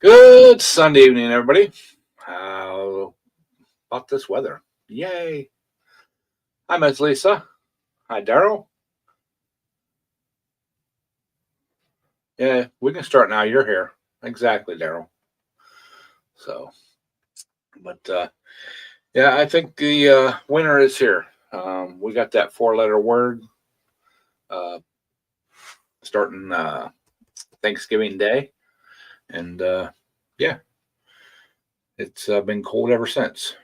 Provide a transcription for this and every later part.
Good Sunday evening, everybody. How about this weather? Yay. Hi, Miss Lisa. Hi, Daryl. Yeah, we can start now. You're here. Exactly, Daryl. So, but yeah, I think the winter is here. We got that four-letter word uh, starting Thanksgiving Day. And yeah, it's been cold ever since.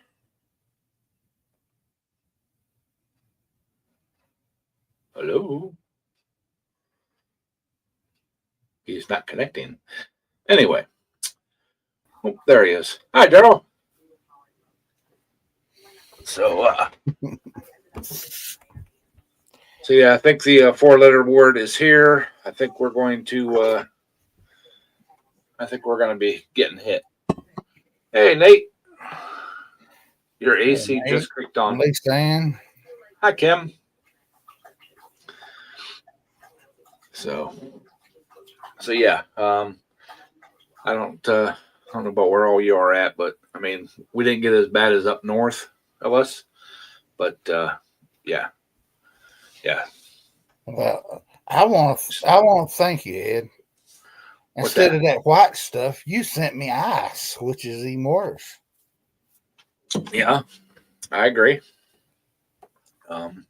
Hello. He's not connecting. Anyway, oh, there he is. Hi, Daryl. So, so yeah, I think the four-letter word is here. I think we're going to. I think we're going to be getting hit. Hey, Nate, your Hey, AC Nate. just clicked on. Lisa Ann. Hi, Kim. So, so yeah. I don't know about where all you are at, but I mean, we didn't get as bad as up north of us, but yeah, yeah. Well, I want to thank you, Ed. What's Instead that? of that white stuff, you sent me ice, which is even worse. Yeah, I agree. Um,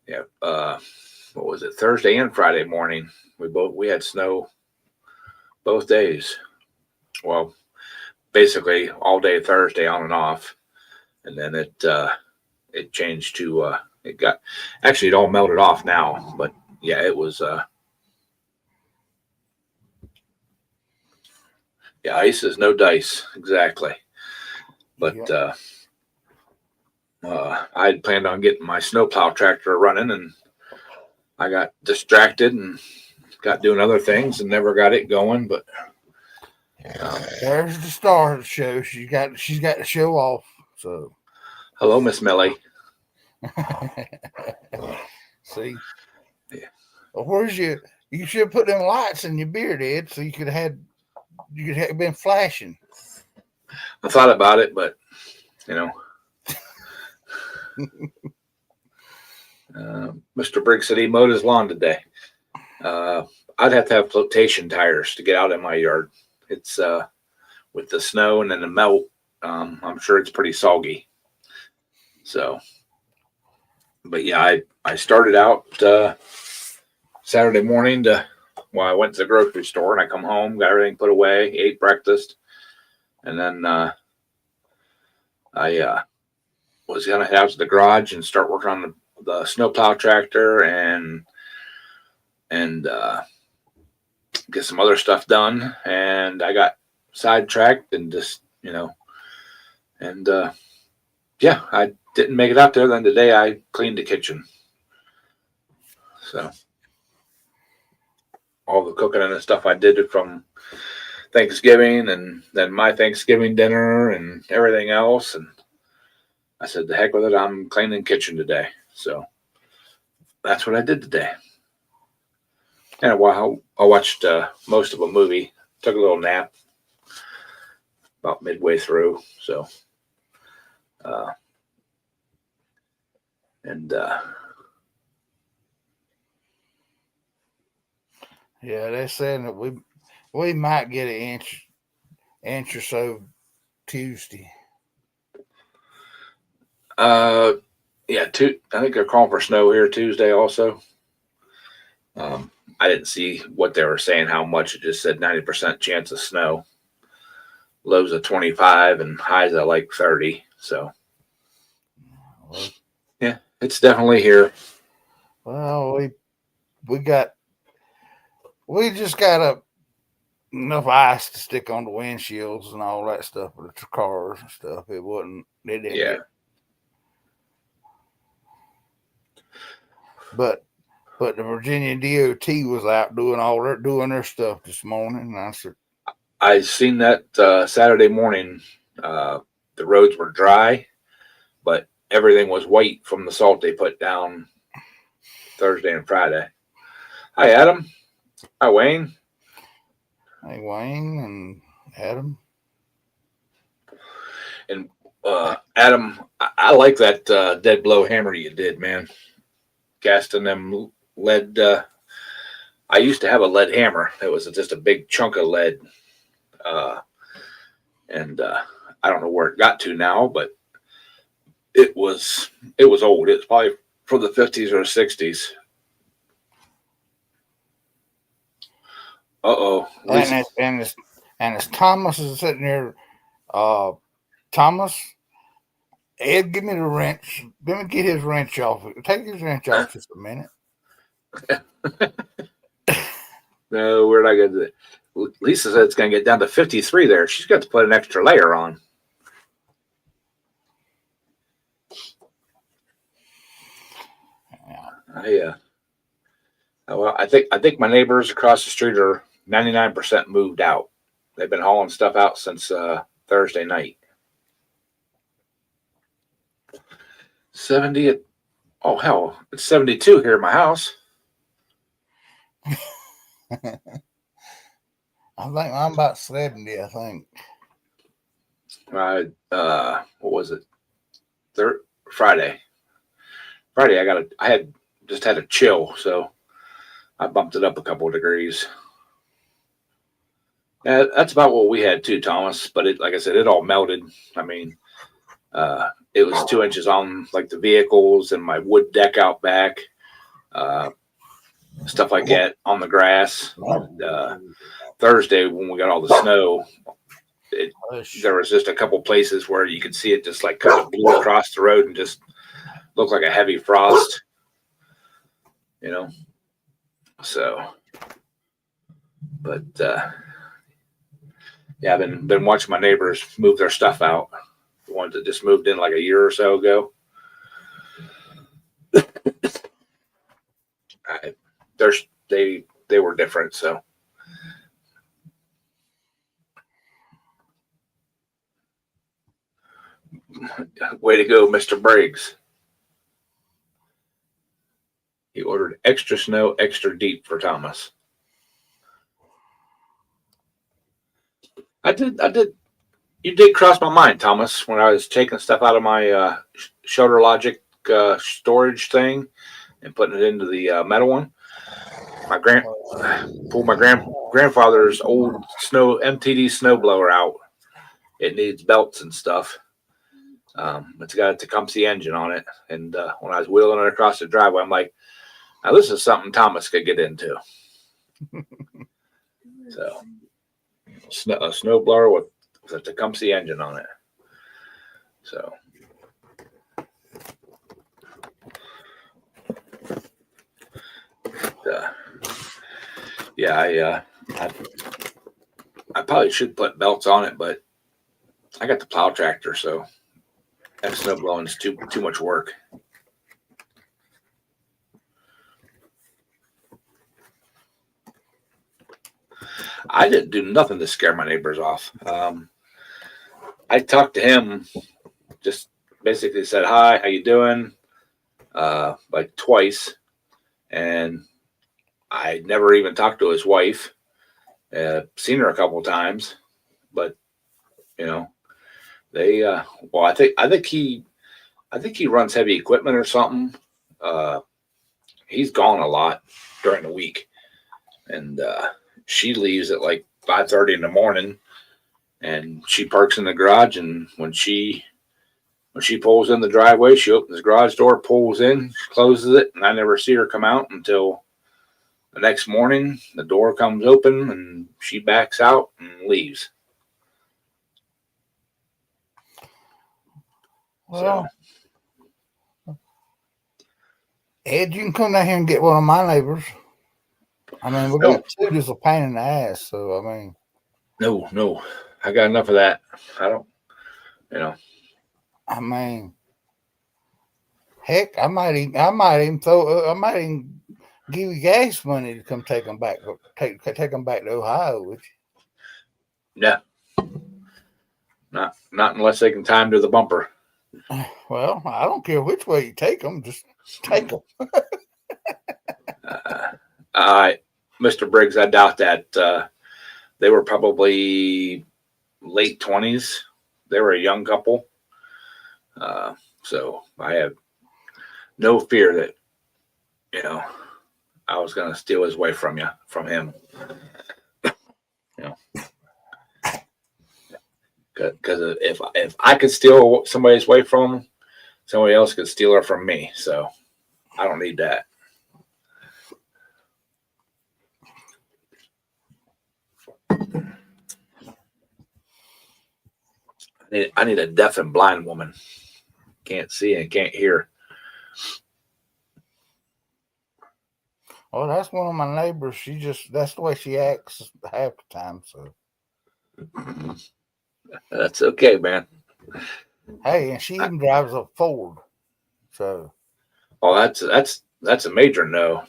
yeah. What was it? Thursday and Friday morning. We had snow both days. Well, basically all day Thursday on and off, and then it changed to it got actually it all melted off now, but yeah, it was yeah, ice is no dice exactly. But Yep. I had planned on getting my snowplow tractor running, and I got distracted and got doing other things and never got it going. But um, There's the star of the show. She's got to show off. So hello, Miss Millie. see, Yeah, well, where's your? You should put them lights in your beard, Ed, so you could have been flashing. I thought about it, but you know, Mr. Briggs said he mowed his lawn today. Uh, I'd have to have flotation tires to get out in my yard. It's with the snow and then the melt. I'm sure it's pretty soggy. So, but yeah, I started out Saturday morning to. Well, I went to the grocery store and I come home, got everything put away, ate breakfast, and then I was gonna head out to the garage and start working on the snowplow tractor and get some other stuff done. And I got sidetracked and just and yeah, I didn't make it out there. Then today I cleaned the kitchen, so all the cooking and the stuff I did it from Thanksgiving and then my Thanksgiving dinner and everything else. And I said, the heck with it, I'm cleaning kitchen today. So that's what I did today. And I watched most of a movie, took a little nap about midway through. So, uh, and Yeah, they're saying that we might get an inch or so Tuesday. uh, yeah, I think they're calling for snow here Tuesday also. Um, I didn't see what they were saying, how much. It just said 90% chance of snow, lows of 25 and highs at like 30. So, Well, yeah, it's definitely here. well, we got we just got enough ice to stick on the windshields and all that stuff with the cars and stuff. It wasn't. They didn't Yeah. get. But the Virginia DOT was out doing their stuff this morning. And I said, I seen that Saturday morning. Uh, the roads were dry, but everything was white from the salt they put down Thursday and Friday. Hi, Adam. Hi, Wayne. "Hey Wayne," and Adam. And Adam, I like that dead blow hammer you did, man. Casting them lead. I used to have a lead hammer that was just a big chunk of lead, and I don't know where it got to now, but it was old. It was probably from the 50s or 60s. Uh-oh. And it's Thomas is sitting there. Thomas, Ed, give me the wrench. Let me get his wrench off. Take his wrench off just a minute. No, where'd I get it? Lisa said it's going to get down to 53 there. She's got to put an extra layer on. Well, I think my neighbors across the street are 99% moved out. They've been hauling stuff out since Thursday night. 70. Oh hell, it's 72 here at my house. I think I'm about 70. I think. What was it? Friday. I had just had a chill, so I bumped it up a couple of degrees. Yeah, that's about what we had too, Thomas. But like I said, it all melted. I mean, it was 2 inches on like the vehicles and my wood deck out back, stuff like that on the grass. Thursday when we got all the snow, there was just a couple places where you could see it just like kind of blew across the road and just looked like a heavy frost, So, but yeah, I've been watching my neighbors move their stuff out. The ones that just moved in like a year or so ago. They were different, so. Way to go, Mr. Briggs. He ordered extra snow, extra deep for Thomas. I did. You did cross my mind, Thomas, when I was taking stuff out of my Shoulder Logic storage thing and putting it into the metal one. Pulled my grandfather's old MTD snowblower out. It needs belts and stuff. It's got a Tecumseh engine on it. And when I was wheeling it across the driveway, I'm like, now this is something Thomas could get into. So, a snowblower with a Tecumseh engine on it. So, yeah, I probably should put belts on it, but I got the plow tractor, so that snow blowing is too much work. I didn't do nothing to scare my neighbors off. I talked to him, just basically said, hi, how you doing? Like twice. And I never even talked to his wife. Seen her a couple of times, but they well, I think he runs heavy equipment or something. He's gone a lot during the week, and she leaves at like 5:30 in the morning, and she parks in the garage. And when she pulls in the driveway, she opens the garage door, pulls in, closes it, and I never see her come out until the next morning. The door comes open, and she backs out and leaves. Well, Ed, you can come down here and get one of my neighbors. I mean, we got two just a pain in the ass. So I mean, no, I got enough of that. I don't, I mean, heck, I might even give you gas money to come take them back. Take them back to Ohio with you. Yeah, not unless they can time to the bumper. Well, I don't care which way you take them, just take them. Mr. Briggs, I doubt that. They were probably late 20s. They were a young couple. So I have no fear that, I was going to steal his wife from him. Because if I could steal somebody's wife from him, somebody else could steal her from me. So I don't need that. I need a deaf and blind woman. Can't see and can't hear. Well, that's one of my neighbors. That's the way she acts half the time. So, That's okay, man. hey, and she even drives a Ford. So, Oh, that's a major no.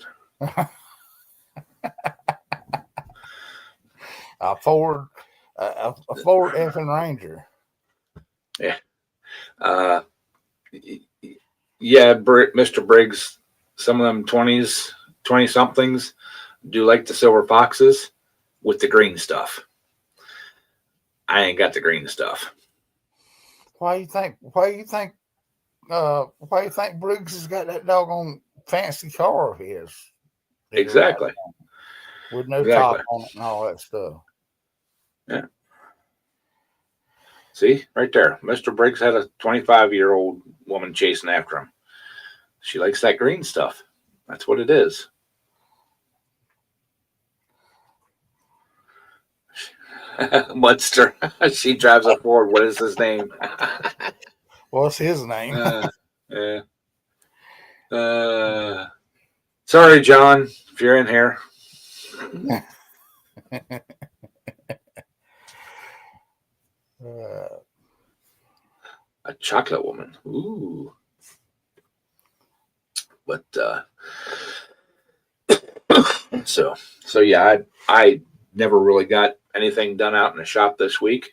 a Ford effing Ranger. Yeah. Yeah, Mr. Briggs, some of them 20 somethings do like the silver foxes with the green stuff. I ain't got the green stuff. Why you think Briggs has got that doggone fancy car of his? Exactly. With no top on it and all that stuff. Yeah. See, right there. Mr. Briggs had a 25-year-old woman chasing after him. She likes that green stuff. That's what it is. Mudster. She drives a Ford. What is his name? What's his name? Yeah. Sorry, John, if you're in here. A chocolate woman. Ooh. But so yeah, I never really got anything done out in the shop this week.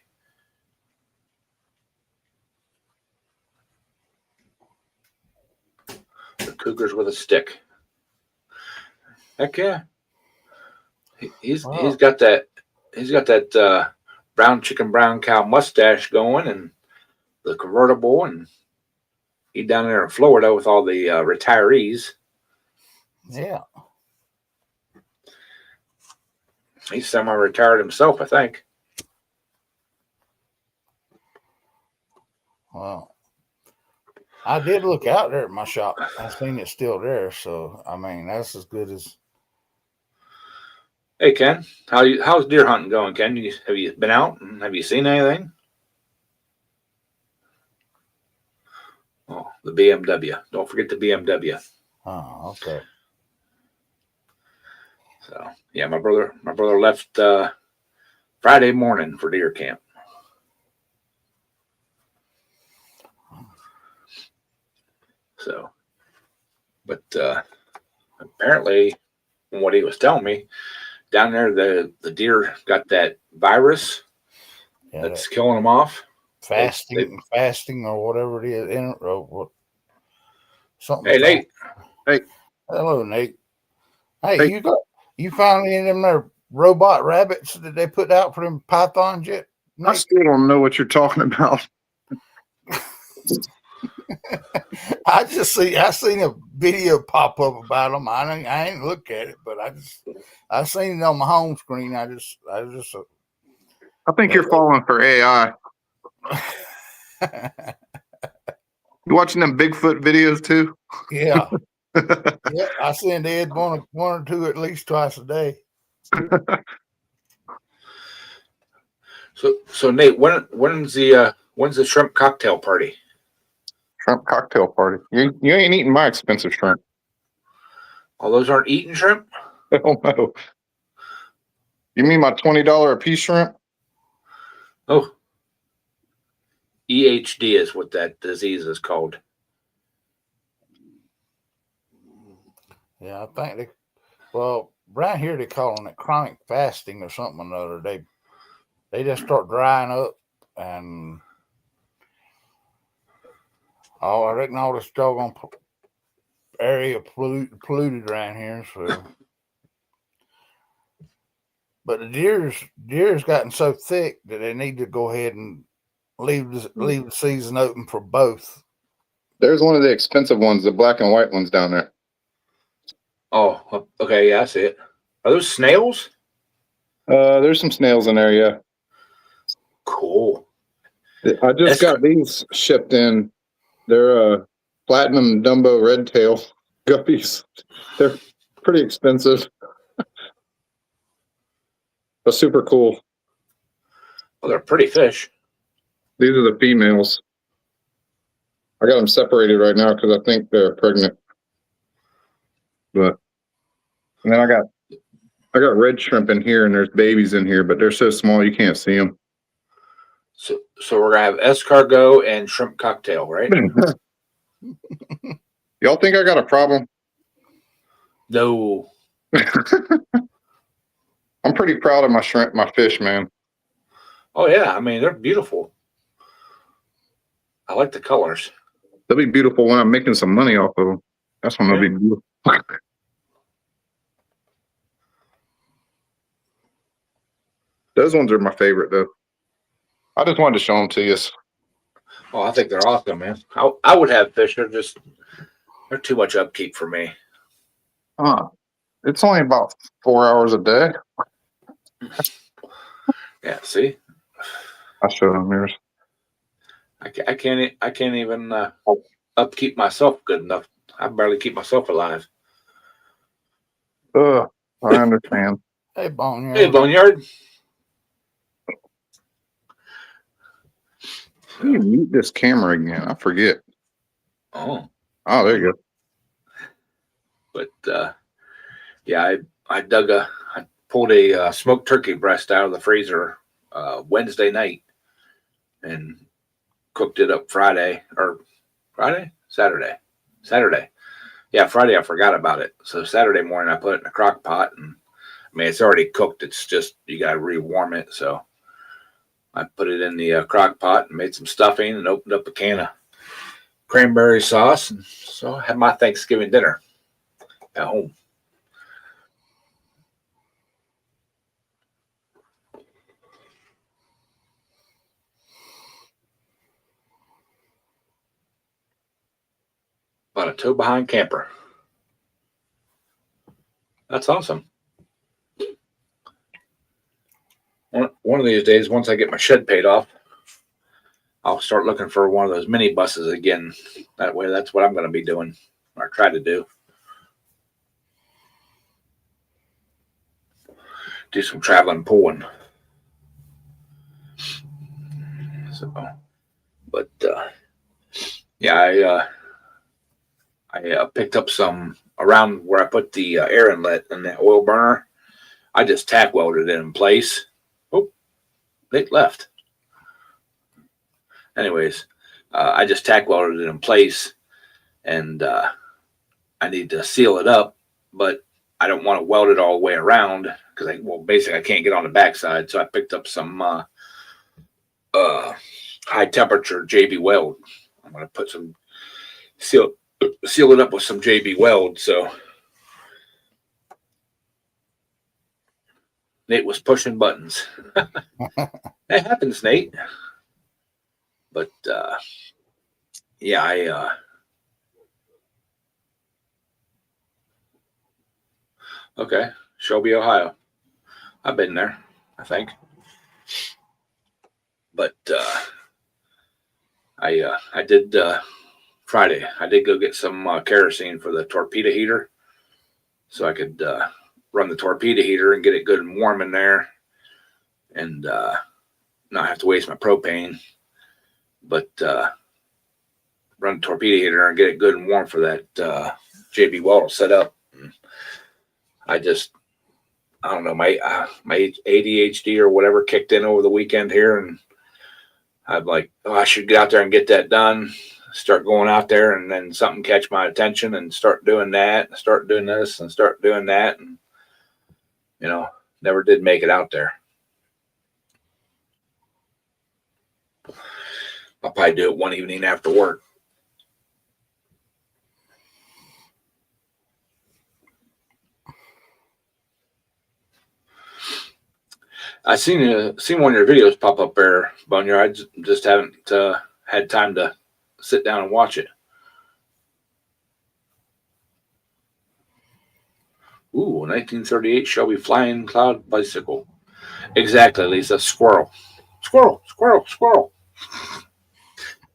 The Cougars with a stick. Heck yeah. He's got that brown chicken brown cow mustache going and the convertible, and he's down there in Florida with all the retirees. Yeah. He's semi-retired himself, I think. Well, I did look out there at my shop. I seen it still there, so I mean that's as good as. Hey Ken, how's deer hunting going, Ken? Have you been out and have you seen anything? Oh, the BMW! Don't forget the BMW. Oh, okay. So yeah, my brother left Friday morning for deer camp. So, but apparently, from what he was telling me, down there the deer got that virus that's killing them off. Fasting or whatever it is. What? Something. Hey Nate. Hey. Hello, Nate. Hey, you finally in them there robot rabbits that they put out for them pythons yet? Nate? I still don't know what you're talking about. I seen a video pop up about them. I ain't look at it, but I seen it on my home screen. I think you're falling for AI. You watching them Bigfoot videos too? Yeah. Yeah, I send Ed one or two at least twice a day. So Nate, when's the shrimp cocktail party? Shrimp cocktail party. You ain't eating my expensive shrimp. Oh, those aren't eating shrimp? Hell no. You mean my $20 a piece shrimp? Oh, EHD is what that disease is called. Yeah, I think around here they calling it chronic fasting or something or another. They just start drying up and I reckon all this doggone area polluted around here. So, But the deer's gotten so thick that they need to go ahead and leave the season open for both. There's one of the expensive ones, the black and white ones down there. Oh, okay. Yeah, I see it. Are those snails? There's some snails in there, yeah. Cool. I just got these shipped in. They're platinum Dumbo red tail guppies. They're pretty expensive, but super cool. Oh, they're pretty fish. These are the females. I got them separated right now because I think they're pregnant. But and then I got red shrimp in here, and there's babies in here, but they're so small you can't see them. So we're gonna have escargot and shrimp cocktail, right? Y'all think I got a problem? No. I'm pretty proud of my shrimp, my fish, man. Oh yeah, I mean they're beautiful. I like the colors. They'll be beautiful when I'm making some money off of them. That's when they'll be beautiful. Those ones are my favorite, though. I just wanted to show them to you. Oh, I think they're awesome, man. I would have fish. They're too much upkeep for me. It's only about 4 hours a day. Yeah, see, I'll show them yours. I can't even upkeep myself good enough. I barely keep myself alive. I understand. Hey, Boneyard. Hey, Boneyard. You mute this camera again. I forget. Oh, there you go. but yeah, I pulled a smoked turkey breast out of the freezer Wednesday night and cooked it up Saturday. Yeah, Friday I forgot about it. So Saturday morning I put it in a crock pot, and I mean it's already cooked. It's just you gotta rewarm it. So I put it in the crock pot and made some stuffing and opened up a can of cranberry sauce, and so I had my Thanksgiving dinner at home. About a tow behind camper. That's awesome. One of these days, once I get my shed paid off, I'll start looking for one of those mini buses again. That way, that's what I'm going to be doing, or try to do. Do some traveling pulling. So, but yeah, I picked up some around where I put the air inlet and the oil burner. I just tack welded it in place. Oh, it left. Anyways, I just tack welded it in place, and I need to seal it up, but I don't want to weld it all the way around because basically I can't get on the backside. So I picked up some high temperature JB weld. I'm going to put some seal it up with some JB weld. So Nate was pushing buttons. That happens, Nate. But yeah, okay, Shelby, Ohio. I've been there, I think. But I did Friday. I did go get some kerosene for the torpedo heater, so I could run the torpedo heater and get it good and warm in there, and not have to waste my propane. But run the torpedo heater and get it good and warm for that JB weld set up. And I don't know, my ADHD or whatever kicked in over the weekend here, and I'm like, I should get out there and get that done. Start going out there, and then something catch my attention, and start doing that, and start doing this, and start doing that, and never did make it out there. I'll probably do it one evening after work. I seen one of your videos pop up there, Boneyard. I just haven't had time to sit down and watch it. Ooh, 1938 Shelby Flying Cloud bicycle. Exactly, Lisa. Squirrel. Squirrel. Squirrel. Squirrel.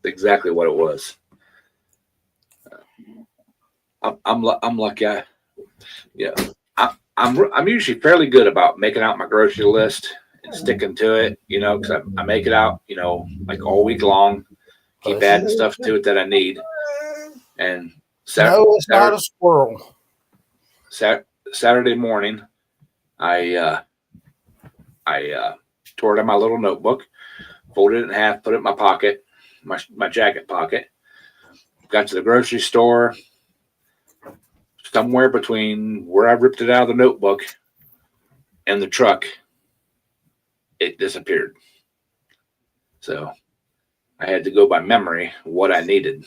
Exactly what it was. I'm lucky. Yeah. I'm usually fairly good about making out my grocery list and sticking to it. You know, because I make it out. You know, like all week long. Keep adding stuff to it that I need. And No, it's not a squirrel. Saturday morning, I tore it in my little notebook, folded it in half, put it in my pocket, my jacket pocket. Got to the grocery store. Somewhere between where I ripped it out of the notebook and the truck, it disappeared. So I had to go by memory what I needed.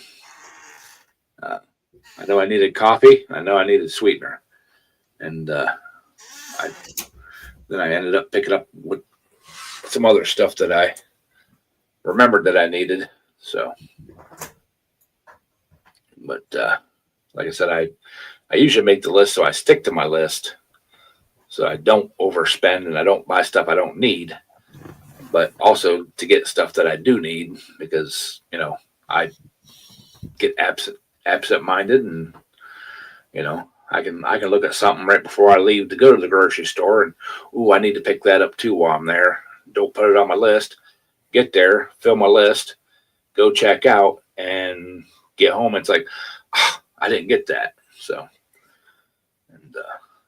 I know I needed coffee. I know I needed sweetener, and then I ended up picking up with some other stuff that I remembered that I needed. So, but like I said, I usually make the list so I stick to my list, so I don't overspend and I don't buy stuff I don't need, but also to get stuff that I do need, because you know I get absent minded, and you know I can look at something right before I leave to go to the grocery store, and ooh, I need to pick that up too while I'm there. Don't put it on my list. Get there, fill my list, go check out, and get home. It's like, oh, I didn't get that. So,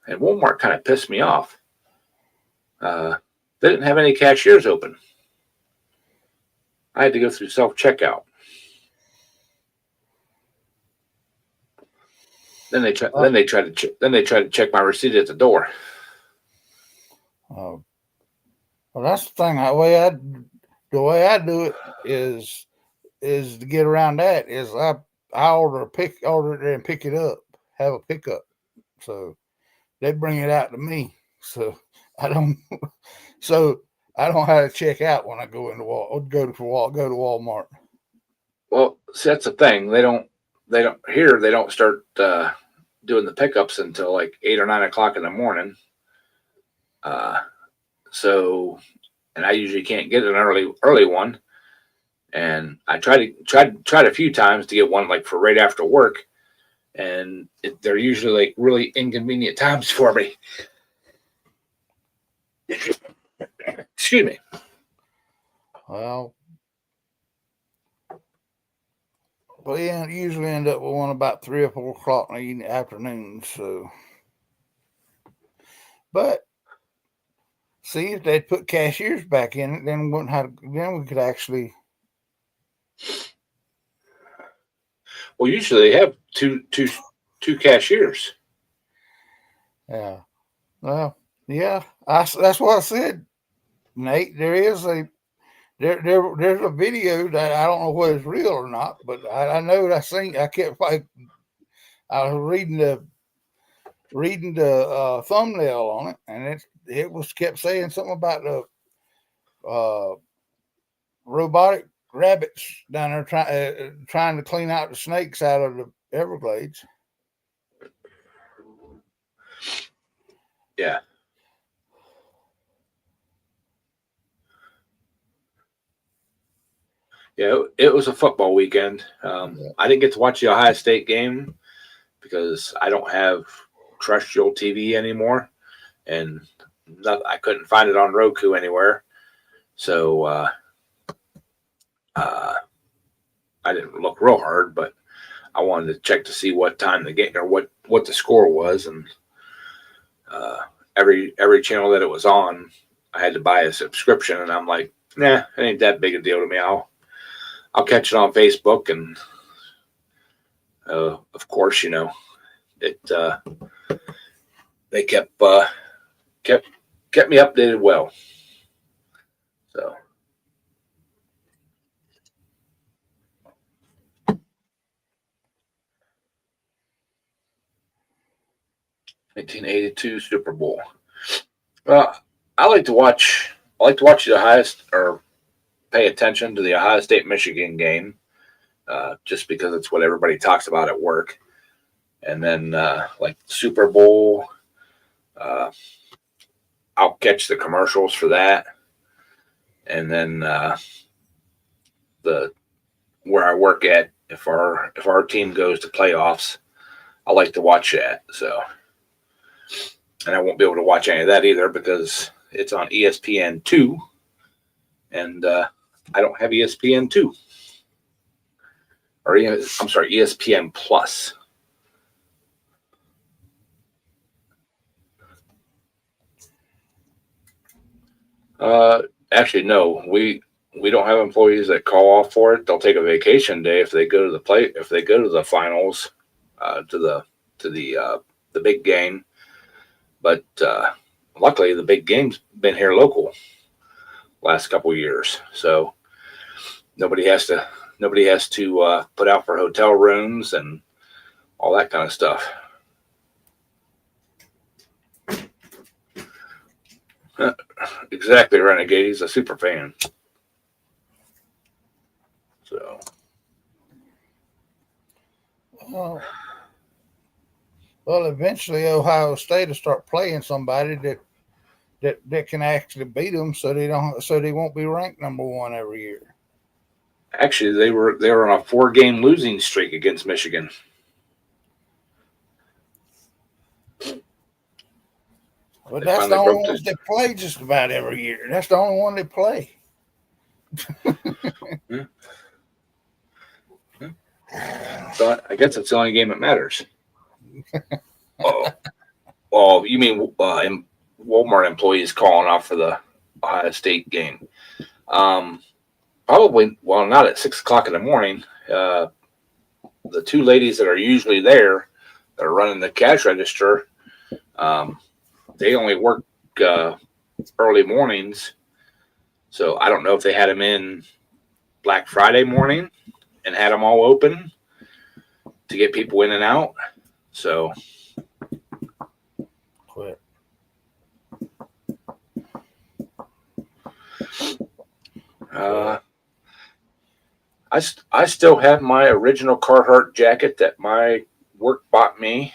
and Walmart kind of pissed me off. They didn't have any cashiers open. I had to go through self checkout. Then they tried to check my receipt at the door. Well, that's the thing. The way I do it is to get around that is I order it and pick it up, have a pickup. So they bring it out to me. So I don't have to check out when I go into go to Walmart. Well, see, that's the thing. They don't start doing the pickups until like 8 or 9 o'clock in the morning. So, and I usually can't get an early one. And I tried a few times to get one like for right after work, and they're usually like really inconvenient times for me. Excuse me. Well, we usually end up with one about 3 or 4 o'clock in the afternoon. So, but see, if they'd put cashiers back in it, then we could actually. Well, usually they have two cashiers. Yeah. Well, yeah. That's what I said, Nate. There's a video that I don't know whether it's real or not, but I know that I was reading the thumbnail on it, and it was kept saying something about the robotic rabbits down there trying to clean out the snakes out of the Everglades. Yeah. Yeah, it was a football weekend. I didn't get to watch the Ohio State game because I don't have terrestrial TV anymore, and I couldn't find it on Roku anywhere. So I didn't look real hard, but I wanted to check to see what time the game or what the score was, and every channel that it was on, I had to buy a subscription, and I'm like, nah, it ain't that big a deal to me. I'll catch it on Facebook, and of course, you know, it they kept me updated well. So 1982 Super Bowl. Well, I like to watch I like to watch the highest or pay attention to the Ohio State Michigan game, just because it's what everybody talks about at work. And then like Super Bowl, I'll catch the commercials for that. And then the where I work at, if our team goes to playoffs, I like to watch that. So, and I won't be able to watch any of that either because it's on ESPN2, and I don't have ESPN2, or I'm sorry, ESPN Plus. Actually, no, we don't have employees that call off for it. They'll take a vacation day if they go to the finals, to the big game. But luckily, the big game's been here local last couple of years, so nobody has to put out for hotel rooms and all that kind of stuff. Exactly, Renegade. He's a super fan. So, well, eventually Ohio State will start playing somebody that can actually beat them, so they won't be ranked number one every year. actually, they were on a 4-game losing streak against Michigan. But that's the only ones they play just about every year. That's the only one they play. So I guess it's the only game that matters. Oh, you mean Walmart employees calling off for the Ohio State game? Probably. Well, not at 6 o'clock in the morning. The two ladies that are usually there, that are running the cash register, they only work early mornings. So I don't know if they had them in Black Friday morning and had them all open to get people in and out. So quit. I still have my original Carhartt jacket that my work bought me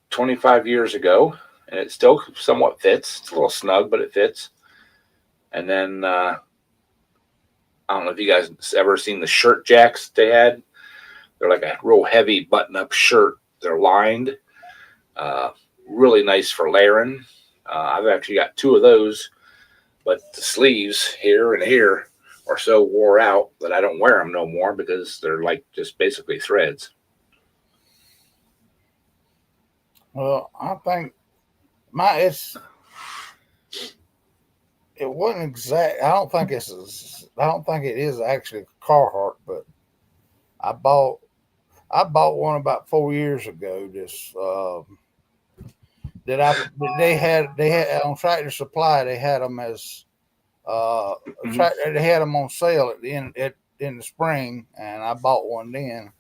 25 years ago, and it still somewhat fits. It's a little snug, but it fits. And then I don't know if you guys ever seen the shirt jacks they had. They're like a real heavy button-up shirt. They're lined. Really nice for layering. I've actually got 2 of those, but the sleeves here and here are so wore out that I don't wear them no more because they're like just basically threads. Well, I think it wasn't exact. I don't think it is actually Carhartt, but I bought one about 4 years ago. They had on Tractor Supply. They had them as they had them on sale in the spring, and I bought one then.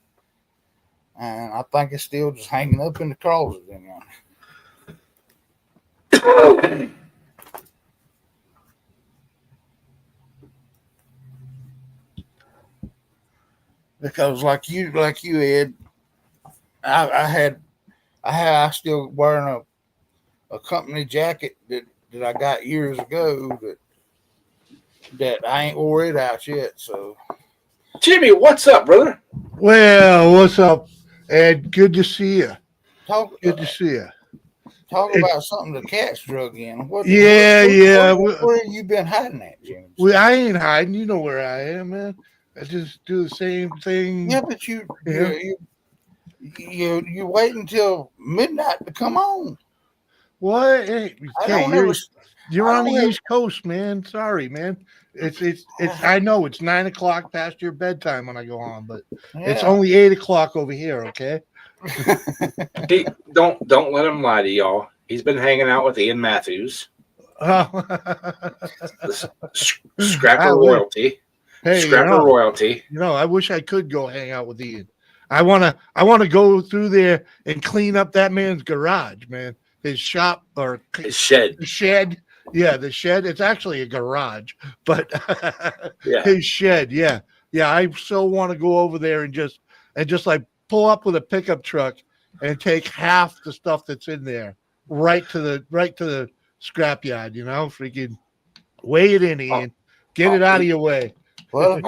And I think it's still just hanging up in the closet in there. Because like you, Ed, I still wearing a company jacket that I got years ago that I ain't wore it out yet. So, Jimmy, what's up, brother? Well, what's up, Ed? Good to see you. Good to see you. Talk about something the cat's drug in. Where have you been hiding at, Jimmy? I ain't hiding. You know where I am, man. I just do the same thing. Yeah, but you wait until midnight to come on. What? Hey, you're on the East Coast, man. Sorry, man. It's I know it's 9 o'clock past your bedtime when I go on, but it's only 8 o'clock over here, okay? Don't let him lie to y'all. He's been hanging out with Ian Matthews. Scrapper royalty. Hey, Scrapper royalty. I wish I could go hang out with Ian. I wanna go through there and clean up that man's garage, man. His shop or his shed. The shed. the shed. It's actually a garage, but Yeah. his shed. Yeah. I so want to go over there and just like pull up with a pickup truck and take half the stuff that's in there right to the scrapyard. Freaking weigh it in, Ian. Get it out of your way. Well, if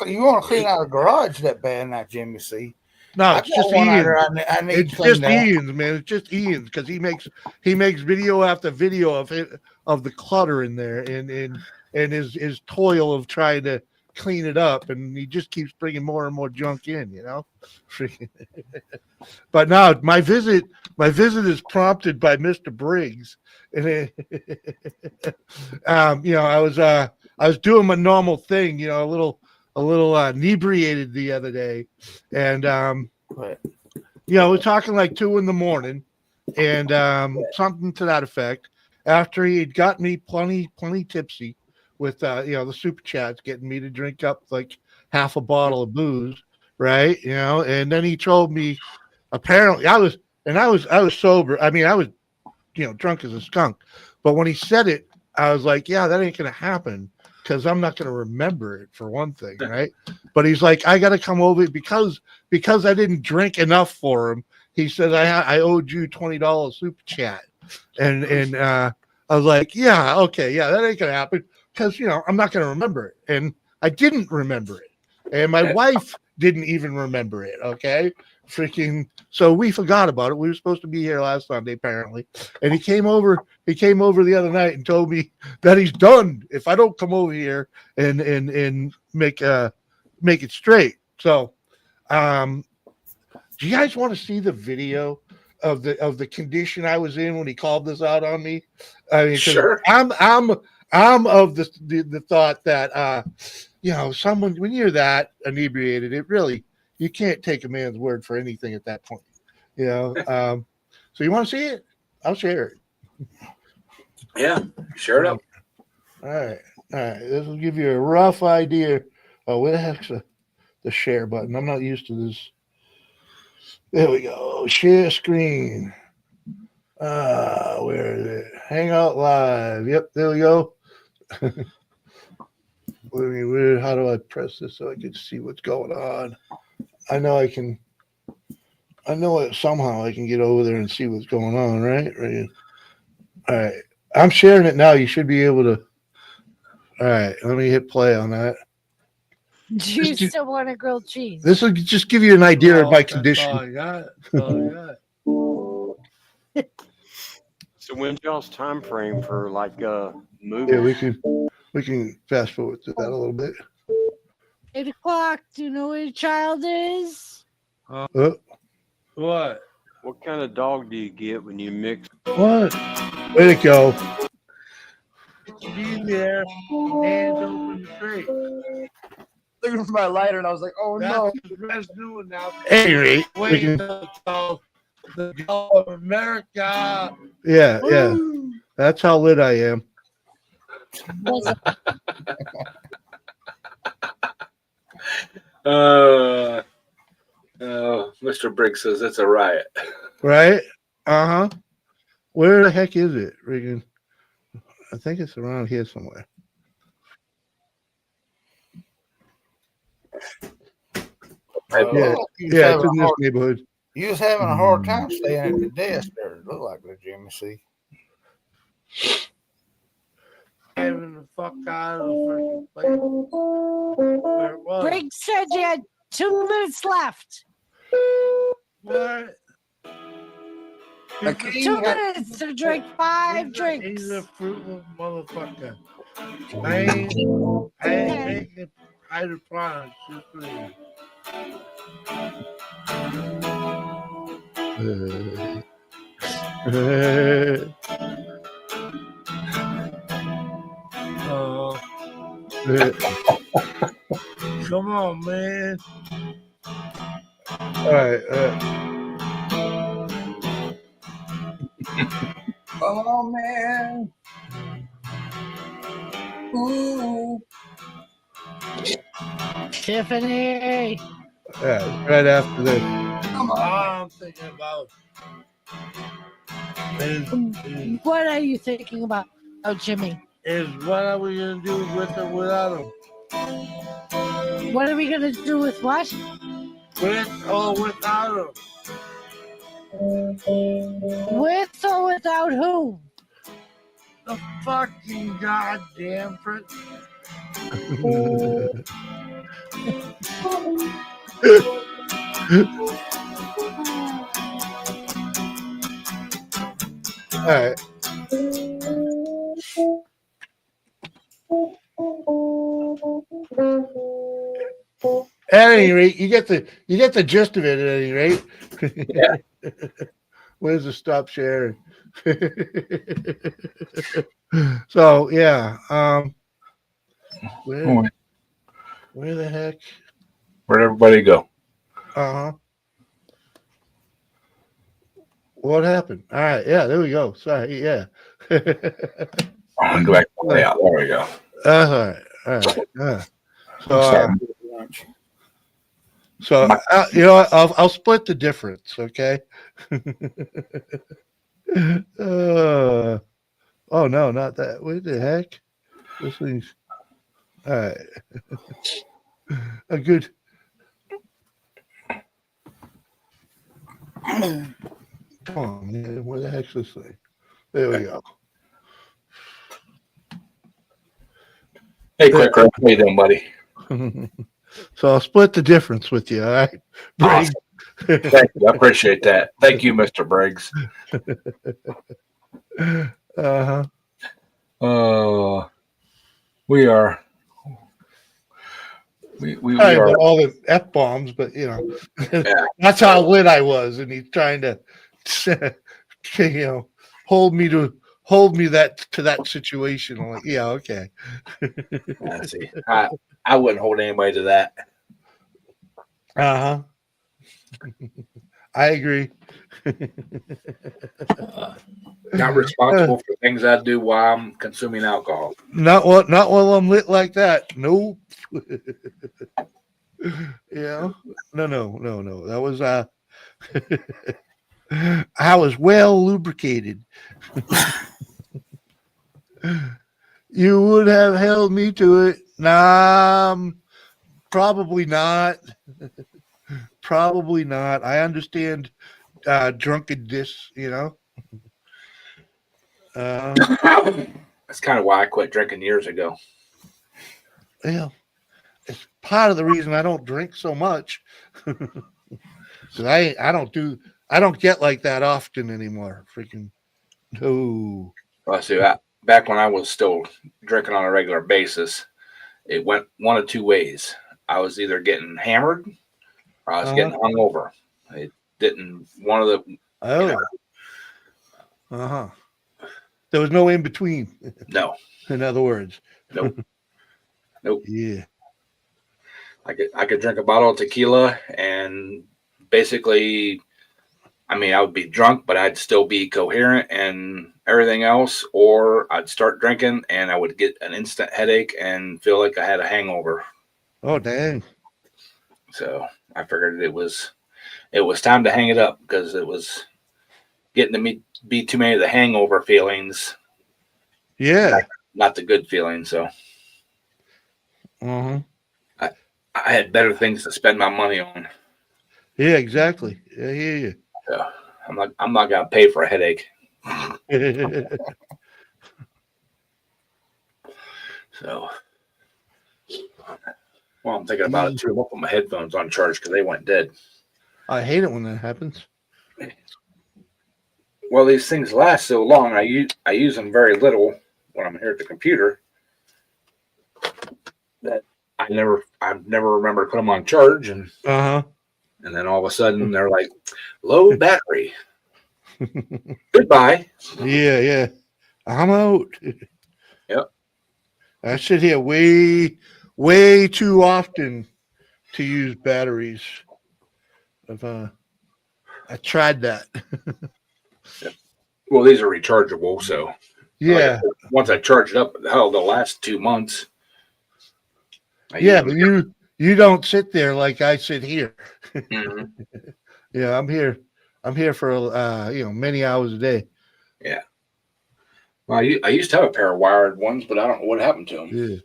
you want to clean out a garage that bad, now Jimmy, see. No, it's just Ian. I need It's just Ian's, man. It's just Ian's because he makes video after video of it, of the clutter in there and his toil of trying to clean it up, and he just keeps bringing more and more junk in. But now my visit is prompted by Mr. Briggs, and I was doing my normal thing, a little inebriated the other day, and we're talking like 2 a.m, and something to that effect. After he had got me plenty tipsy with the super chats, getting me to drink up like half a bottle of booze, right? And then he told me, apparently I was sober. I mean, I was drunk as a skunk, but when he said it, I was like, yeah, that ain't gonna happen. Because I'm not going to remember it, for one thing, right? But he's like, I got to come over because I didn't drink enough for him. He said I owed you $20 super chat, and I was like, yeah, okay, yeah, that ain't going to happen because I'm not going to remember it, and I didn't remember it, and my wife didn't even remember it. Okay, freaking. So we forgot about it. We were supposed to be here last Sunday, apparently, and he came over the other night and told me that he's done if I don't come over here and make it straight. So, do you guys want to see the video of the condition I was in when he called this out on me? I mean, sure. I'm of the thought that someone, when you're that inebriated, it really, you can't take a man's word for anything at that point. So you want to see it? I'll share it. Yeah, share it up. All right. This will give you a rough idea. Oh, where the heck's the share button? I'm not used to this. There we go. Share screen. Where is it? Hangout Live. Yep, there we go. How do I press this so I can see what's going on? I know somehow I can get over there and see what's going on, right? Right. All right. I'm sharing it now. You should be able to. All right. Let me hit play on that. Do you still want a grilled cheese? This will just give you an idea of my condition. All I got. That's all I got. So when's y'all's time frame for like moving? Yeah, we can fast forward to that a little bit. 8 o'clock. Do you know where your child is? What? What kind of dog do you get when you mix? What? Way to go. Be there, hands open straight. Looking for my lighter, and I was like, "Oh no!" That's the best doing now. Anyway, Wait until the Gulf of America. yeah. That's how lit I am. Mr. Briggs says it's a riot. Right? Uh-huh. Where the heck is it, Regan? I think it's around here somewhere. Yeah, it's in this neighborhood. You was having a hard time staying at the desk there. It looked like that, Jimmy. See. Having the fuck out of the freaking place. Where it was. Briggs said you had 2 minutes left. What? 2 minutes to drink 5 drinks. He's a fruitless motherfucker. I ain't making either products. Just for you. Come on, man. All right. Come on, man. Ooh. Tiffany. Yeah, right after this. Come All on. I'm thinking about is What are you thinking about? Oh, Jimmy. is what are we gonna do with or without him? What are we gonna do with what? With or without him? With or without who? The fucking goddamn prince. All right. At any rate, you get the gist of it. At any rate, Yeah. Where's the stop sharing? So yeah, where the heck? Where'd everybody go? Uh huh. What happened? All right, yeah, there we go. Sorry, yeah. I'm gonna go back to the layout. There we go. All right, all right. So, Sorry. so you know what? I'll split the difference. Okay. Oh no, not that. What the heck? This thing's all right. A good. Come on, man. Where the heck's this thing? There we go. Hey, quick, how you doing, buddy? So I'll split the difference with you. All right, Briggs. Awesome. Thank you. I appreciate that. Thank you, Mr. Briggs. Uh-huh. We are. We Sorry are. about all the F bombs, but you know, Yeah. that's how lit I was, and he's trying to, hold me to that situation. I'm like, yeah, okay. I see. I wouldn't hold anybody to that. Uh huh. I agree. Not responsible for things I do while I'm consuming alcohol. Not while I'm lit like that. Nope. Yeah. No. That was I was well lubricated. You would have held me to it. Nah, probably not. Probably not. I understand drunkenness, That's kind of why I quit drinking years ago. Yeah. It's part of the reason I don't drink so much. Because I don't get like that often anymore. Freaking no. Well, see, back when I was still drinking on a regular basis, it went one of two ways. I was either getting hammered or I was getting hungover. It didn't, one of the. Oh. There was no in between. No. In other words. Nope. Yeah. I could drink a bottle of tequila and basically, I mean, I would be drunk, but I'd still be coherent and everything else. Or I'd start drinking and I would get an instant headache and feel like I had a hangover. Oh, dang. So I figured it was time to hang it up because it was getting to be too many of the hangover feelings. Yeah. Not the good feelings. So I had better things to spend my money on. Yeah, exactly. I hear you. So I'm not gonna pay for a headache. So, well, I'm thinking about it too. I'll put my headphones on charge because they went dead. I hate it when that happens. Well, these things last so long. I use them very little when I'm here at the computer. That I never remember to put them on charge, and then all of a sudden they're like low battery. Goodbye. Yeah. I'm out. Yep. I sit here way too often to use batteries. I tried that. Well, these are rechargeable, so yeah. Once I charge it up, they'll last 2 months. Yeah, but you don't sit there like I sit here. Mm-hmm. Yeah, I'm here for many hours a day. Yeah. Well, I used to have a pair of wired ones, but I don't know what happened to them. Yeah.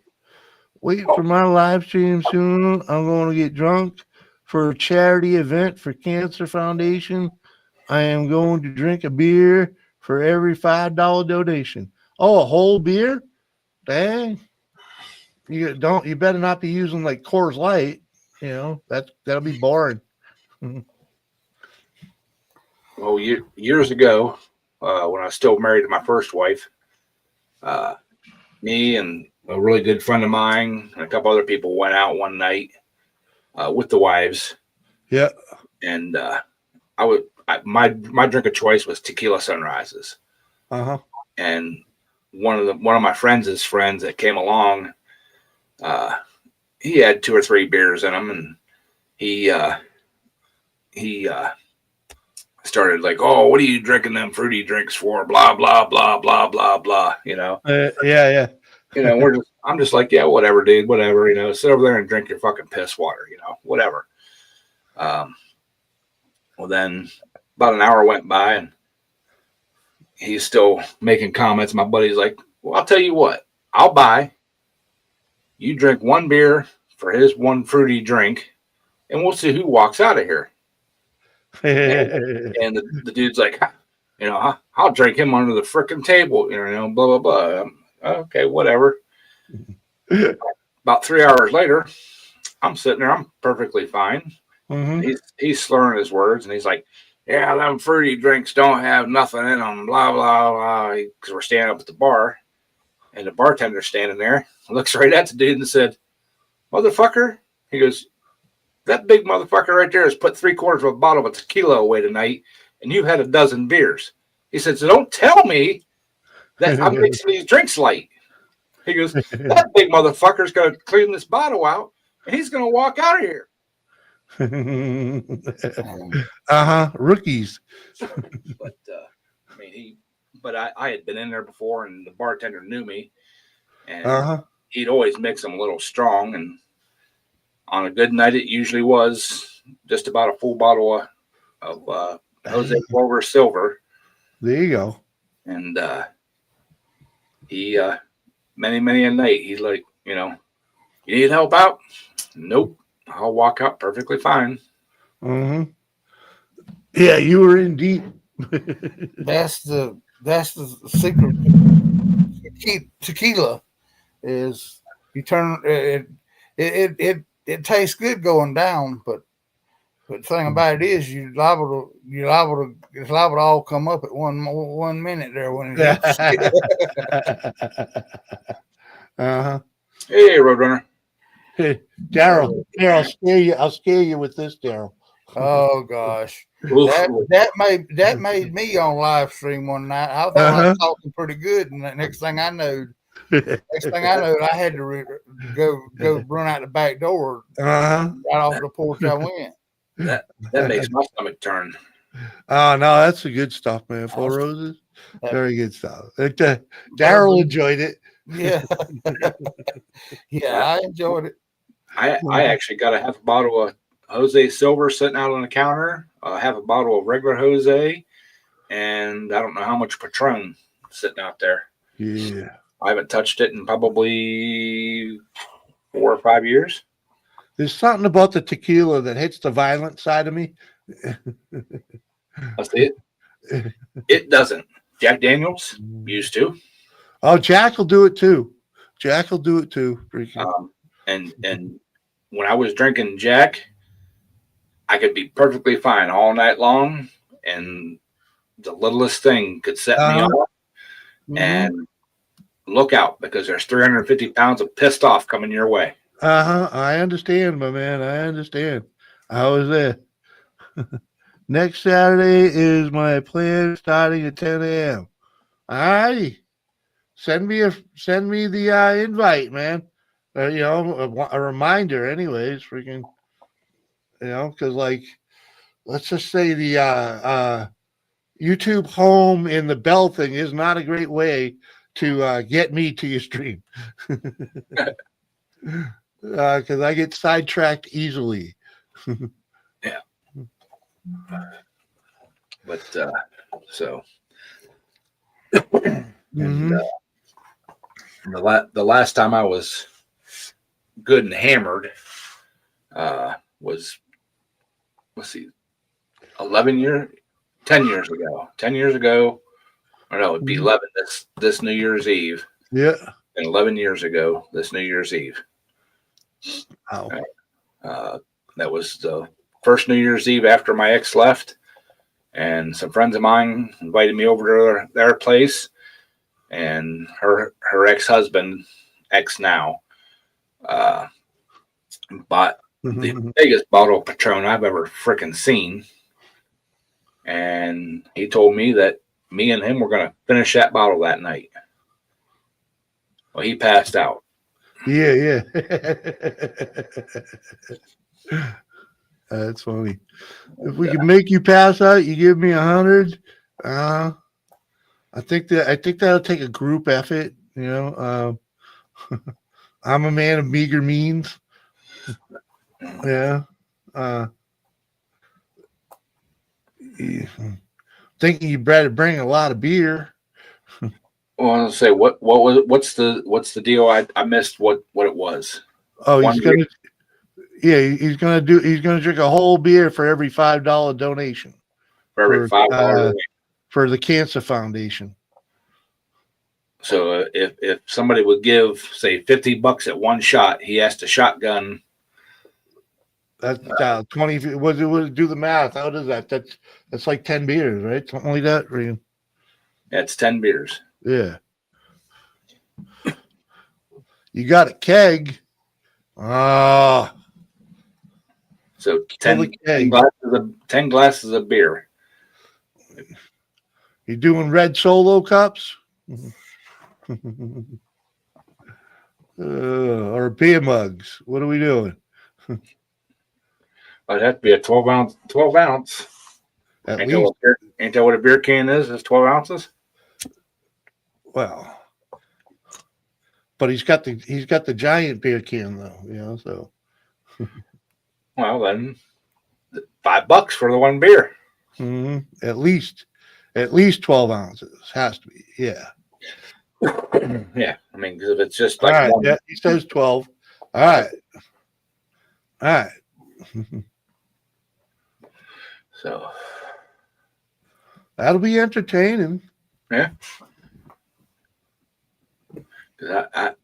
Wait for my live stream soon. I'm going to get drunk for a charity event for Cancer Foundation. I am going to drink a beer for every $5 donation. Oh, a whole beer? Dang. You better not be using like Coors Light. That'll be boring. Well, years ago, when I was still married to my first wife, me and a really good friend of mine and a couple other people went out one night with the wives, Yeah. and my drink of choice was tequila sunrises. Uh-huh. And one of my friends' friends that came along, he had 2 or 3 beers in him, and he started like, "Oh, what are you drinking them fruity drinks for? Blah blah blah blah blah blah." Yeah. I'm just like, yeah, whatever, dude, whatever. Sit over there and drink your fucking piss water. Whatever. Well, then about an hour went by, and he's still making comments. My buddy's like, "Well, I'll tell you what. I'll buy. You drink 1 beer for his 1 fruity drink, and we'll see who walks out of here." And the dude's like, I'll drink him under the frickin' table, blah, blah, blah. Okay, whatever. About 3 hours later, I'm sitting there. I'm perfectly fine. Mm-hmm. He's slurring his words, and he's like, yeah, them fruity drinks don't have nothing in them, blah, blah, blah. Because we're standing up at the bar, and the bartender's standing there, looks right at the dude and said, motherfucker. He goes, that big motherfucker right there has put 3/4 of a bottle of tequila away tonight, and you've had a dozen beers. He said, so don't tell me that I'm mixing these drinks light. He goes, that big motherfucker's going to clean this bottle out, and he's going to walk out of here. Rookies. But I had been in there before, and the bartender knew me, and he'd always mix them a little strong, and on a good night, it usually was just about a full bottle of Jose Clover Silver. There you go. And he, many a night, he's like, you need help out? Nope. I'll walk out perfectly fine. Mm-hmm. Yeah, you were in deep. That's the secret. Keep tequila is you turn it tastes good going down, but the thing about it is it's liable to all come up at one minute there when it hits. Hey, Roadrunner. Daryl, I'll scare you with this, Daryl. Oh gosh. That made me on live stream one night. I thought I was talking pretty good, and the next thing I know, I had to go run out the back door. Right off the porch I went. That makes my stomach turn. Oh no, that's the good stuff, man. 4 Roses, very good stuff. Daryl enjoyed it. Yeah, yeah, I enjoyed it. I actually got a half a bottle of Jose Silver sitting out on the counter, half a bottle of regular Jose, and I don't know how much Patron sitting out there. Yeah, I haven't touched it in probably 4 or 5 years. There's something about the tequila that hits the violent side of me. That's it. It doesn't. Jack Daniels used to. Oh, Jack will do it too. And when I was drinking Jack, I could be perfectly fine all night long, and the littlest thing could set me off. And look out, because there's 350 pounds of pissed off coming your way. I understand, my man. I understand. I was there. Next Saturday is my plan, starting at 10 a.m. All righty. Send me the invite, man. A reminder, anyways. Freaking, because like, let's just say the YouTube home and the bell thing is not a great way to get me to your stream. Because I get sidetracked easily. Yeah. But so And Mhm. the last time I was good and hammered was, let's see, 10 years ago. 10 years ago, or no, it'd be Mhm. 11 this New Year's Eve. Yeah. And 11 years ago, this New Year's Eve. Wow. That was the first New Year's Eve after my ex left. And some friends of mine invited me over to their place. And her ex-husband, ex now, bought the biggest bottle of Patron I've ever freaking seen. And he told me that me and him were going to finish that bottle that night. Well, he passed out. Yeah, yeah. That's funny. If we can make you pass out, you give me 100. I think that'll take a group effort. You know, I'm a man of meager means. Yeah. Thinking you better bring a lot of beer. Well, I was say what's the deal? I missed what it was. Oh, One beer? he's gonna drink a whole beer for every $5 donation For every $5. For the Cancer Foundation. So if somebody would give, say, $50 at one shot, he has to shotgun. That's 20. What do the math? How does that? That's like 10 beers, right? Something like that. That's 10 beers. Yeah. You got a keg. Ah. So 10 glasses of beer. You doing red Solo cups? Or beer mugs? What are we doing? It'd have to be a 12 ounce. 12 ounce. At Ain't least. that what a beer can is? It's 12 ounces. Well, but he's got the giant beer can though, you know. So. Well, then $5 for the one beer. Mm-hmm. At least 12 ounces has to be. Yeah. Yeah, I mean, because if it's just like all right, one, yeah, he says 12. All right. So That'll be entertaining. yeah.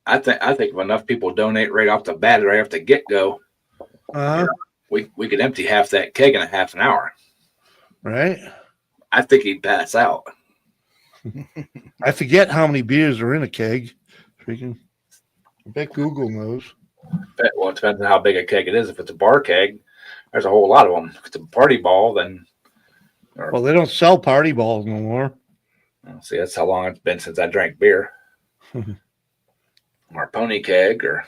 I think if enough people donate right off the bat, right off the get go, we could empty half that keg in a half an hour. Right. I think he'd pass out. I forget how many beers are in a keg. Freaking, I bet Google knows. Well, it depends on how big a keg it is. If it's a bar keg, there's a whole lot of them. If it's a party ball, then. Well, they don't sell party balls no more. See, that's how long it's been since I drank beer. Or a pony keg, or.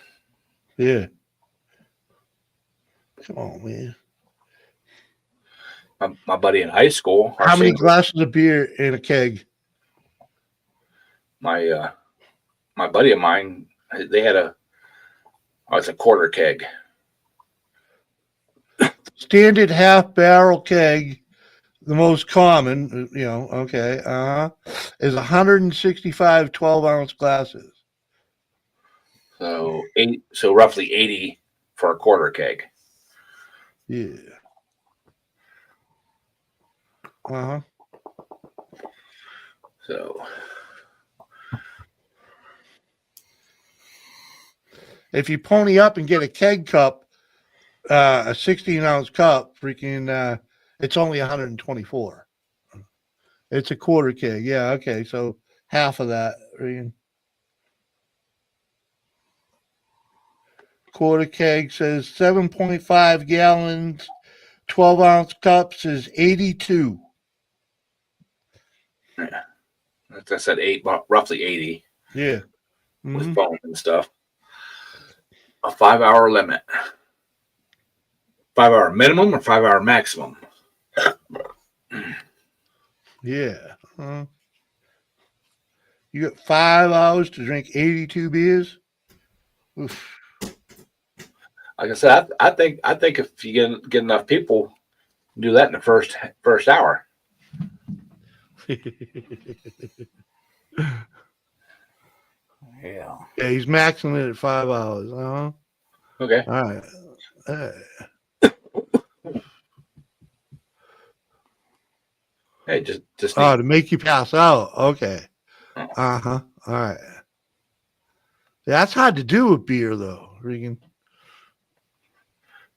Yeah. Come on, man. My buddy in high school. How many glasses of beer in a keg? My buddy of mine, they had it's a quarter keg. Standard half barrel keg, the most common, okay, is 165 12-ounce glasses. So roughly 80 for a quarter keg. Yeah. So if you pony up and get a keg cup, a 16-ounce cup, freaking, it's only 124. It's a quarter keg. Yeah, okay, so half of that. Quarter keg says 7.5 gallons, 12-ounce cups is 82. Yeah, I said roughly 80. Yeah, with phone and stuff. A 5-hour limit. 5-hour minimum or 5-hour maximum? Yeah. You got 5 hours to drink 82 beers? Oof. Like I said, I think if you get enough people, do that in the first hour. Yeah. Yeah, he's maxing it at 5 hours. Uh-huh. Okay. All right. Hey, just Oh, need. to make you pass out. Okay. Oh. Uh-huh. All right. Yeah, that's hard to do with beer, though, Regan.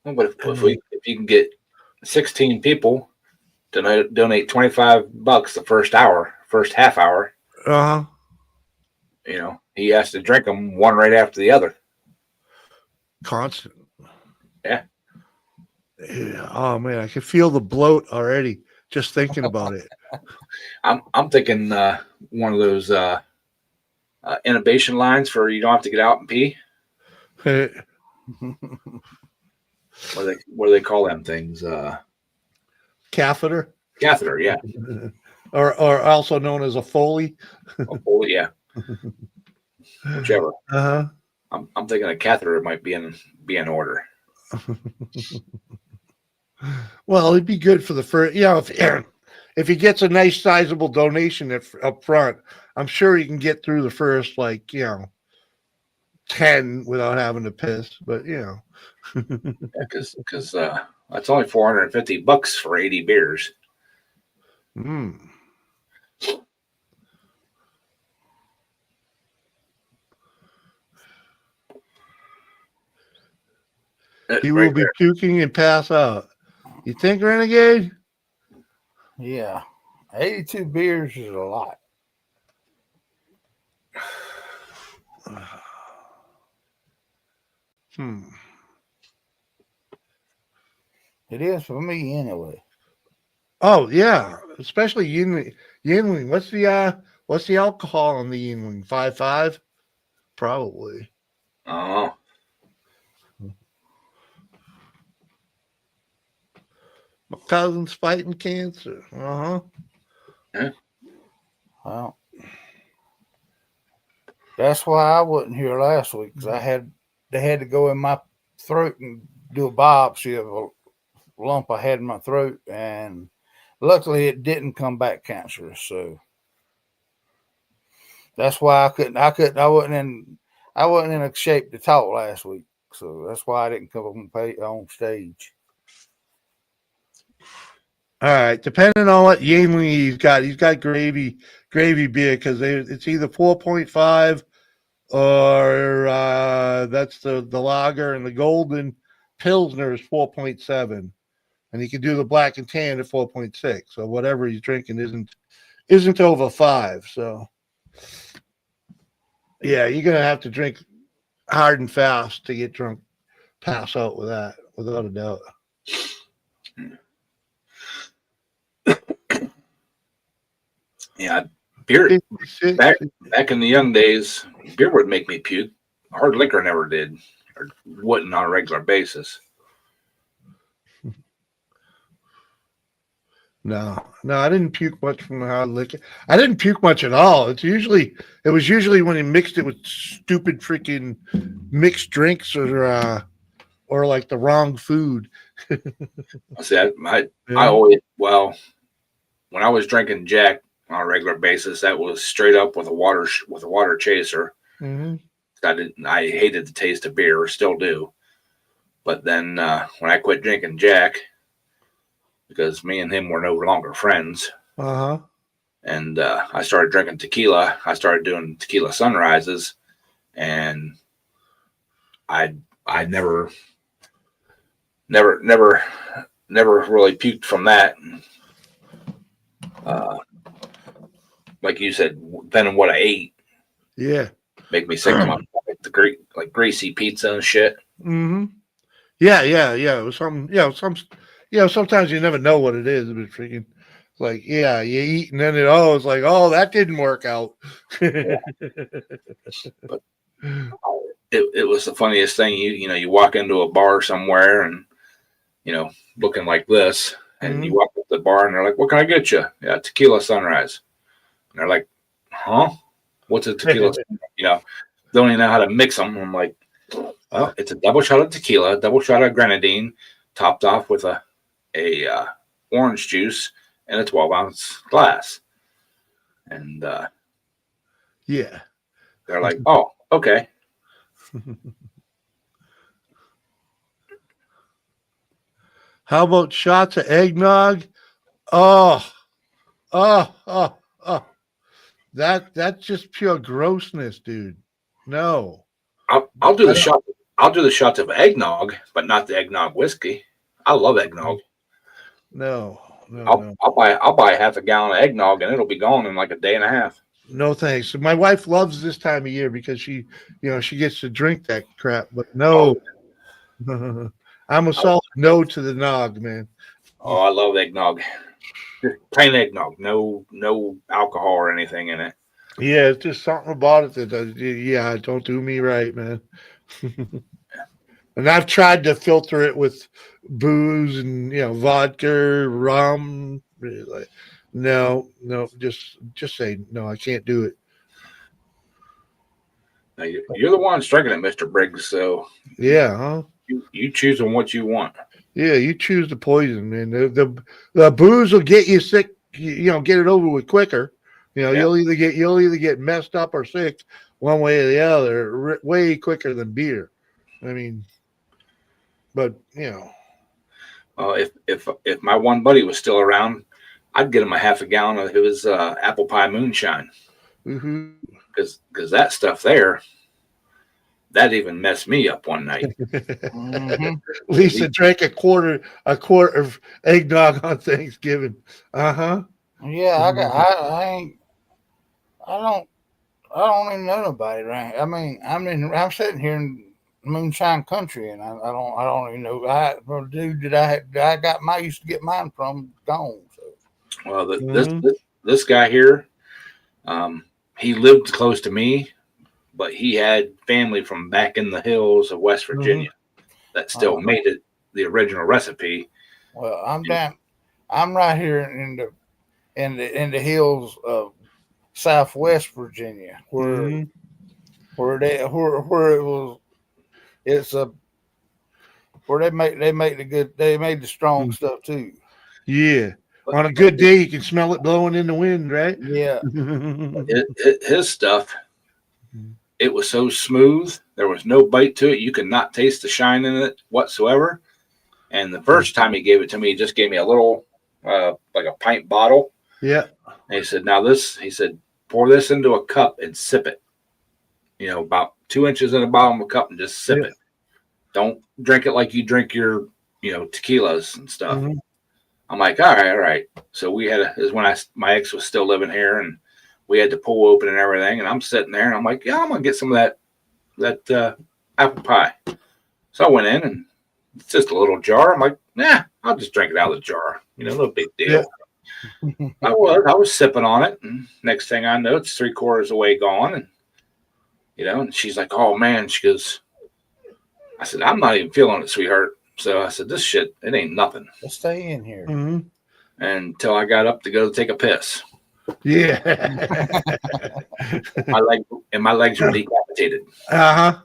Well, but if you can get 16 people to donate $25 the first half hour, Uh-huh. he has to drink them one right after the other. Constant. Yeah. Yeah. Oh, man, I can feel the bloat already just thinking about it. I'm thinking one of those intubation lines for you don't have to get out and pee. What do they call them things? Catheter. Catheter, yeah. or also known as a Foley. Oh, yeah. Whichever. Uh-huh. I'm thinking a catheter might be in order. Well, it'd be good for the first, if he gets a nice sizable donation up front, I'm sure he can get through the first 10 without having to piss. But Because that's only $450 for 80 beers. Mm. He will be puking and pass out. You think, Renegade? Yeah. 82 beers is a lot. It is for me anyway. Oh yeah, especially Yingling. What's the alcohol on the Yingling? 5.5, probably. Oh, My cousin's fighting cancer. yeah. Well, that's why I wasn't here last week because they had to go in my throat and do a biopsy of a lump I had in my throat, and luckily it didn't come back cancerous. So that's why I wasn't in a shape to talk last week. So that's why I didn't come on stage. All right, depending on what Yingling he's got gravy beer because it's either 4.5 or that's the lager, and the golden pilsner is 4.7, and he can do the black and tan at 4.6. So whatever he's drinking isn't over 5. So yeah, you're gonna have to drink hard and fast to get drunk, pass out with that, without a doubt. Yeah, beer. Back in the young days, beer would make me puke. Hard liquor never did, or wouldn't on a regular basis. No, I didn't puke much from the hard liquor. I didn't puke much at all. It was usually when he mixed it with stupid freaking mixed drinks or like the wrong food. See, I always, when I was drinking Jack on a regular basis, that was straight up with a water chaser. Mm-hmm. I hated the taste of beer, still do. But then when I quit drinking Jack, because me and him were no longer friends, and I started drinking tequila, I started doing tequila sunrises, and I never really puked from that. Like you said, depending on what I ate, make me sick to my stomach, like greasy pizza and shit. Mm-hmm. Yeah. It was sometimes you never know what it is, but freaking like, you eat and then it's like, oh, that didn't work out. But it was the funniest thing. You walk into a bar somewhere and looking like this, and you walk up to the bar and they're like, "What can I get you?" Yeah, tequila sunrise. And they're like, "Huh? What's a tequila?" Don't even know how to mix them. I'm like, well, it's a double shot of tequila, double shot of grenadine, topped off with a orange juice in a 12-ounce glass. And They're like, oh, okay. How about shots of eggnog? Oh, oh. That's just pure grossness, dude. No. I'll do the shot. I'll do the shots of eggnog, but not the eggnog whiskey. I love eggnog. No. I'll buy half a gallon of eggnog and it'll be gone in like a day and a half. No thanks. My wife loves this time of year because she gets to drink that crap. But no, I'm a solid no to the nog, man. Oh, I love eggnog. Just plain eggnog, no alcohol or anything in it. Yeah, it's just something about it that does. Yeah, don't do me right, man. And I've tried to filter it with booze and vodka, rum. Like, no, just say no. I can't do it. Now, you're the one drinking it, Mr. Briggs. So yeah, huh? You choose on what you want. Yeah, you choose the poison, man. The booze will get you sick. Get it over with quicker. You'll either get messed up or sick one way or the other, way quicker than beer. I mean, but Well, if my one buddy was still around, I'd get him a half a gallon of his apple pie moonshine. Because that stuff there, that even messed me up one night. Lisa drank a quarter of eggnog on Thanksgiving. Yeah, I don't even know nobody, right? I mean, I'm sitting here in moonshine country, and I don't even know. The dude that I used to get mine from gone. So. Well, this guy here, he lived close to me, but he had family from back in the hills of West Virginia that still made it the original recipe. Well, I'm right here in the hills of Southwest Virginia, where they made the strong stuff too. Yeah. On a good day, you can smell it blowing in the wind, right? Yeah. His stuff, it was so smooth. There was no bite to it. You could not taste the shine in it whatsoever. And the first time he gave it to me, he just gave me a little, like a pint bottle. Yeah. And he said, he said, pour this into a cup and sip it. About 2 inches in the bottom of a cup and just sip it. Don't drink it like you drink your, tequilas and stuff. I'm like, all right. So we had my ex was still living here, and we had the pool open and everything. And I'm sitting there, and I'm like, yeah, I'm gonna get some of that apple pie. So I went in, and it's just a little jar. I'm like, nah, I'll just drink it out of the jar. No big deal. Yeah. I was sipping on it, and next thing I know, it's 3/4 of the way gone, and and she's like, oh man, she goes. I said, I'm not even feeling it, sweetheart. So I said, this shit, it ain't nothing. Let's stay in here. Until I got up to go take a piss. Yeah. my legs were decapitated. Yeah,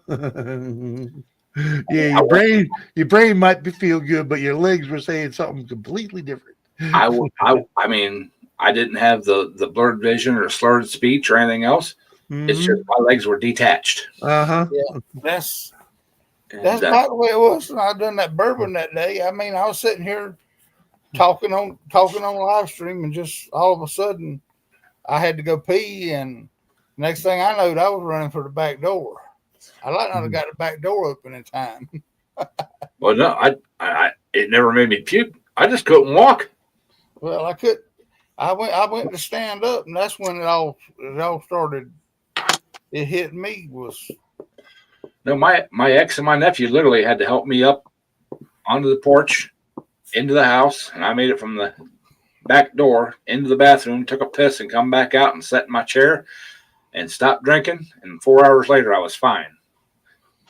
your brain might feel good, but your legs were saying something completely different. I mean, I didn't have the blurred vision or slurred speech or anything else. It's just my legs were detached. Yeah, that's not the way it was when I done that bourbon that day. I mean, I was sitting here talking on live stream, and just all of a sudden I had to go pee, and next thing I know, I was running for the back door. I might not have got the back door open in time. Well, no, it never made me puke. I just couldn't walk. Well, I could. I went to stand up, and that's when it all started. It hit me was. No, my ex and my nephew literally had to help me up onto the porch, into the house, and I made it from the back door into the bathroom, took a piss, and come back out and sat in my chair and stopped drinking. And 4 hours later, I was fine.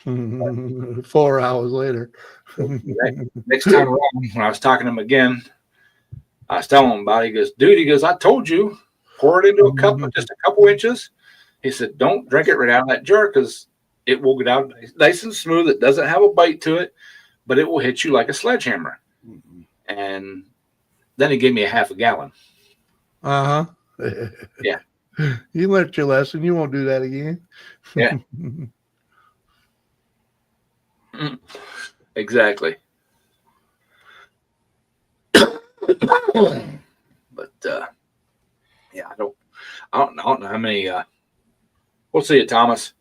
4 hours later. Next time around, when I was talking to him again, I was telling him about it. He goes, dude, I told you, pour it into a cup of just a couple inches. He said, don't drink it right out of that jar because it will get out nice and smooth. It doesn't have a bite to it, but it will hit you like a sledgehammer. And then he gave me a half a gallon. Yeah. You learned your lesson. You won't do that again. Yeah. Exactly. But yeah, I don't know how many. We'll see it, Thomas.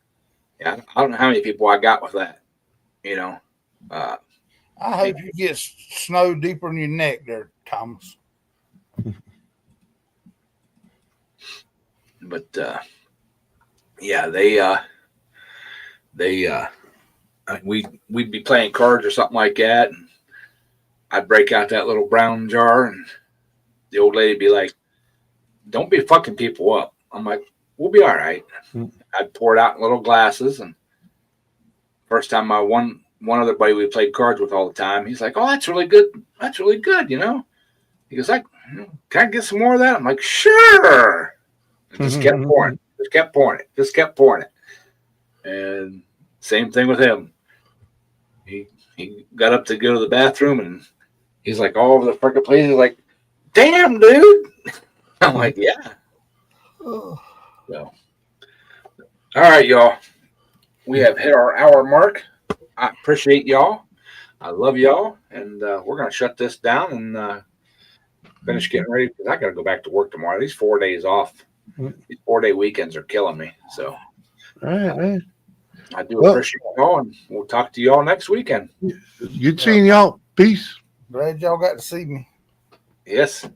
Yeah, I don't know how many people I got with that. You know, I hope you get snow deeper in your neck there, Thomas. but yeah, we'd be playing cards or something like that, and I'd break out that little brown jar, and the old lady'd be like, "Don't be fucking people up." I'm like, "We'll be all right." I'd pour it out in little glasses, and first time I won. One other buddy we played cards with all the time, he's like, "Oh, that's really good. That's really good." He goes, "Can I get some more of that?" I'm like, "Sure." And just kept pouring. Just kept pouring it. Just kept pouring it. And same thing with him. He got up to go to the bathroom, and he's like all over the freaking place. He's like, "Damn, dude." I'm like, "Yeah." So, all right, y'all. We have hit our hour mark. I appreciate y'all. I love y'all, and we're gonna shut this down and finish getting ready because I gotta go back to work tomorrow. These 4 days off, these 4-day weekends are killing me. So, All right, man. I do appreciate y'all, and we'll talk to y'all next weekend. Good seeing y'all. Peace. Glad y'all got to see me. Yes.